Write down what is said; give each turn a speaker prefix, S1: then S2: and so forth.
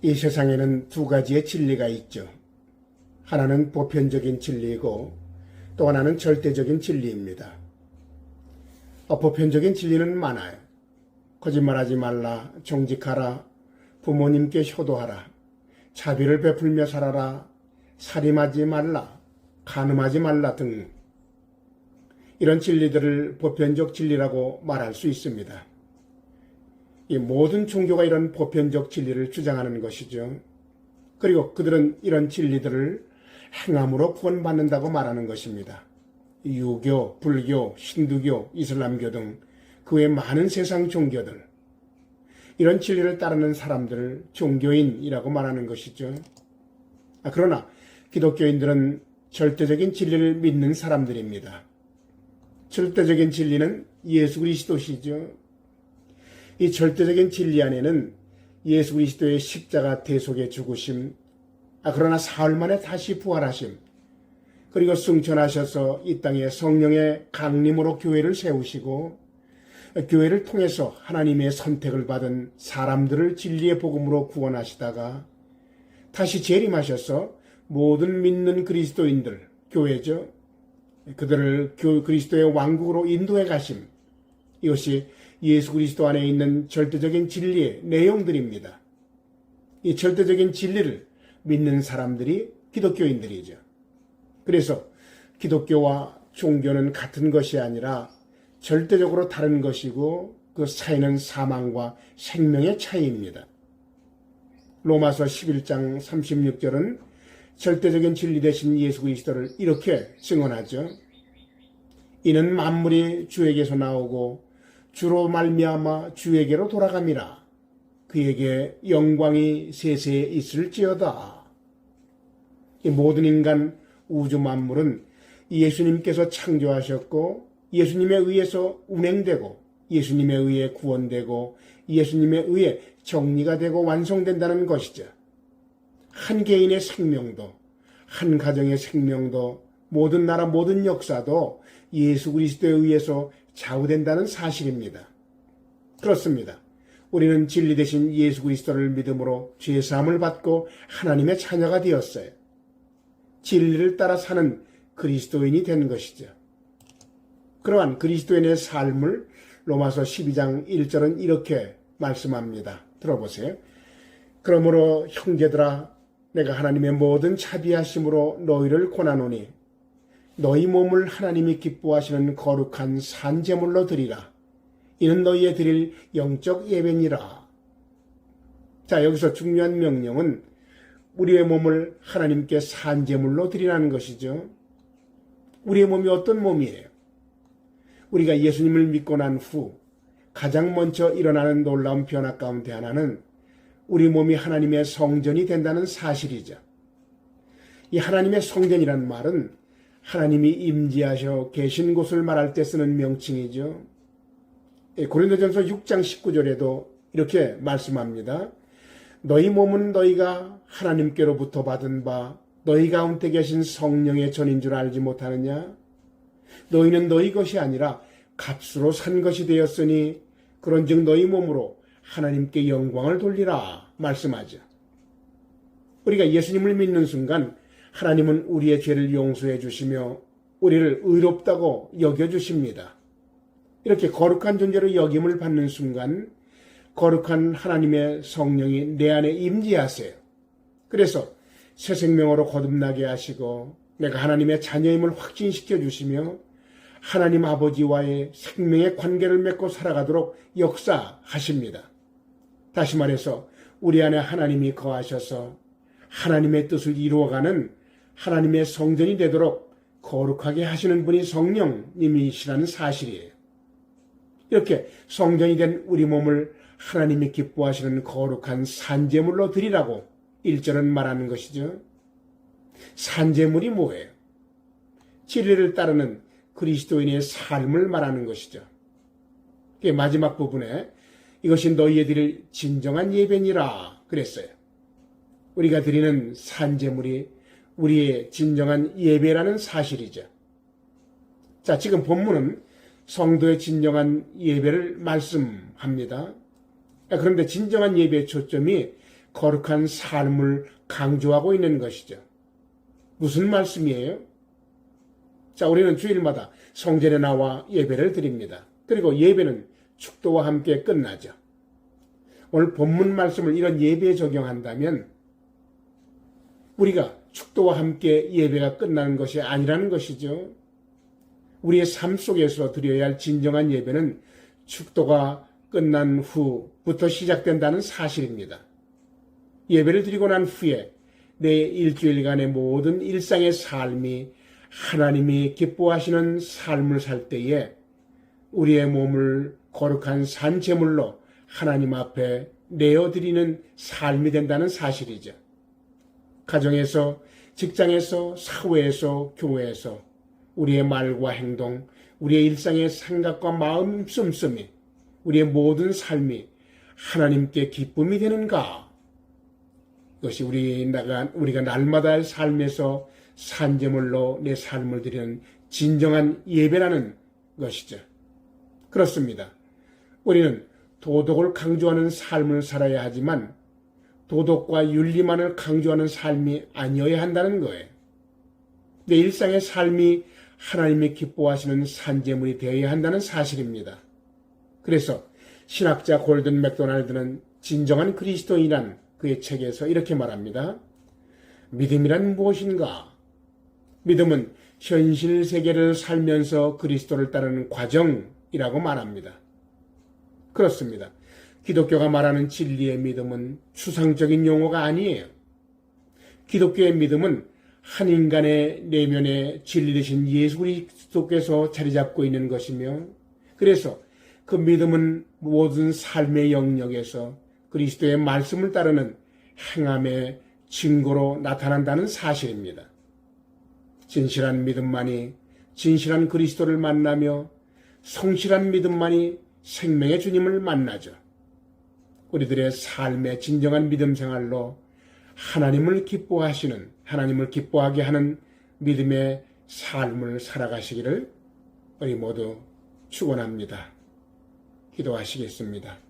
S1: 이 세상에는 두 가지의 진리가 있죠. 하나는 보편적인 진리이고 또 하나는 절대적인 진리입니다. 보편적인 진리는 많아요. 거짓말하지 말라, 정직하라, 부모님께 효도하라, 자비를 베풀며 살아라, 살인하지 말라, 간음하지 말라 등 이런 진리들을 보편적 진리라고 말할 수 있습니다. 이 모든 종교가 이런 보편적 진리를 주장하는 것이죠. 그리고 그들은 이런 진리들을 행함으로 구원받는다고 말하는 것입니다. 유교, 불교, 힌두교, 이슬람교 등 그 외 많은 세상 종교들, 이런 진리를 따르는 사람들을 종교인이라고 말하는 것이죠. 그러나 기독교인들은 절대적인 진리를 믿는 사람들입니다. 절대적인 진리는 예수 그리스도시죠. 이 절대적인 진리 안에는 예수 그리스도의 십자가 대속의 죽으심, 그러나 사흘 만에 다시 부활하심, 그리고 승천하셔서 이 땅에 성령의 강림으로 교회를 세우시고 교회를 통해서 하나님의 선택을 받은 사람들을 진리의 복음으로 구원하시다가 다시 재림하셔서 모든 믿는 그리스도인들, 교회죠. 그들을 그리스도의 왕국으로 인도해 가심. 이것이 예수 그리스도 안에 있는 절대적인 진리의 내용들입니다. 이 절대적인 진리를 믿는 사람들이 기독교인들이죠. 그래서 기독교와 종교는 같은 것이 아니라 절대적으로 다른 것이고 그 차이는 사망과 생명의 차이입니다. 로마서 11장 36절은 절대적인 진리 되신 예수 그리스도를 이렇게 증언하죠. 이는 만물이 주에게서 나오고 주로 말미암아 주에게로 돌아감이라. 그에게 영광이 세세에 있을지어다. 이 모든 인간 우주 만물은 예수님께서 창조하셨고 예수님에 의해서 운행되고 예수님에 의해 구원되고 예수님에 의해 정리가 되고 완성된다는 것이죠. 한 개인의 생명도, 한 가정의 생명도, 모든 나라 모든 역사도 예수 그리스도에 의해서 좌우된다는 사실입니다. 그렇습니다. 우리는 진리 되신 예수 그리스도를 믿음으로 죄사함을 받고 하나님의 자녀가 되었어요. 진리를 따라 사는 그리스도인이 된 것이죠. 그러한 그리스도인의 삶을 로마서 12장 1절은 이렇게 말씀합니다. 들어보세요. 그러므로 형제들아, 내가 하나님의 모든 자비하심으로 너희를 권하노니 너희 몸을 하나님이 기뻐하시는 거룩한 산제물로 드리라. 이는 너희의 드릴 영적 예배니라. 자, 여기서 중요한 명령은 우리의 몸을 하나님께 산제물로 드리라는 것이죠. 우리의 몸이 어떤 몸이에요? 우리가 예수님을 믿고 난 후 가장 먼저 일어나는 놀라운 변화 가운데 하나는 우리 몸이 하나님의 성전이 된다는 사실이죠. 이 하나님의 성전이란 말은 하나님이 임재하셔 계신 곳을 말할 때 쓰는 명칭이죠. 고린도전서 6장 19절에도 이렇게 말씀합니다. 너희 몸은 너희가 하나님께로부터 받은 바 너희 가운데 계신 성령의 전인 줄 알지 못하느냐? 너희는 너희 것이 아니라 값으로 산 것이 되었으니 그런즉 너희 몸으로 하나님께 영광을 돌리라 말씀하죠. 우리가 예수님을 믿는 순간 하나님은 우리의 죄를 용서해 주시며 우리를 의롭다고 여겨주십니다. 이렇게 거룩한 존재로 여김을 받는 순간 거룩한 하나님의 성령이 내 안에 임재하세요. 그래서 새 생명으로 거듭나게 하시고 내가 하나님의 자녀임을 확진시켜 주시며 하나님 아버지와의 생명의 관계를 맺고 살아가도록 역사하십니다. 다시 말해서 우리 안에 하나님이 거하셔서 하나님의 뜻을 이루어가는 하나님의 성전이 되도록 거룩하게 하시는 분이 성령님이시라는 사실이에요. 이렇게 성전이 된 우리 몸을 하나님이 기뻐하시는 거룩한 산제물로 드리라고 1절은 말하는 것이죠. 산제물이 뭐예요? 진리를 따르는 그리스도인의 삶을 말하는 것이죠. 마지막 부분에 이것이 너희의 드릴 진정한 예배니라 그랬어요. 우리가 드리는 산제물이 우리의 진정한 예배라는 사실이죠. 자, 지금 본문은 성도의 진정한 예배를 말씀합니다. 그런데 진정한 예배의 초점이 거룩한 삶을 강조하고 있는 것이죠. 무슨 말씀이에요? 자, 우리는 주일마다 성전에 나와 예배를 드립니다. 그리고 예배는 축도와 함께 끝나죠. 오늘 본문 말씀을 이런 예배에 적용한다면 우리가 축도와 함께 예배가 끝나는 것이 아니라는 것이죠. 우리의 삶 속에서 드려야 할 진정한 예배는 축도가 끝난 후부터 시작된다는 사실입니다. 예배를 드리고 난 후에 내 일주일간의 모든 일상의 삶이 하나님이 기뻐하시는 삶을 살 때에 우리의 몸을 거룩한 산제물로 하나님 앞에 내어드리는 삶이 된다는 사실이죠. 가정에서, 직장에서, 사회에서, 교회에서 우리의 말과 행동, 우리의 일상의 생각과 마음 씀씀이, 우리의 모든 삶이 하나님께 기쁨이 되는가? 이것이 우리가 날마다 할 삶에서 산제물로 내 삶을 드리는 진정한 예배라는 것이죠. 그렇습니다. 우리는 도덕을 강조하는 삶을 살아야 하지만 도덕과 윤리만을 강조하는 삶이 아니어야 한다는 거예요. 내 일상의 삶이 하나님이 기뻐하시는 산제물이 되어야 한다는 사실입니다. 그래서 신학자 골든 맥도날드는 진정한 그리스도인이란 그의 책에서 이렇게 말합니다. 믿음이란 무엇인가? 믿음은 현실 세계를 살면서 그리스도를 따르는 과정이라고 말합니다. 그렇습니다. 기독교가 말하는 진리의 믿음은 추상적인 용어가 아니에요. 기독교의 믿음은 한 인간의 내면에 진리 되신 예수 그리스도께서 자리 잡고 있는 것이며, 그래서 그 믿음은 모든 삶의 영역에서 그리스도의 말씀을 따르는 행함의 증거로 나타난다는 사실입니다. 진실한 믿음만이 진실한 그리스도를 만나며 성실한 믿음만이 생명의 주님을 만나죠. 우리들의 삶의 진정한 믿음 생활로 하나님을 기뻐하게 하는 믿음의 삶을 살아가시기를 우리 모두 축원합니다. 기도하시겠습니다.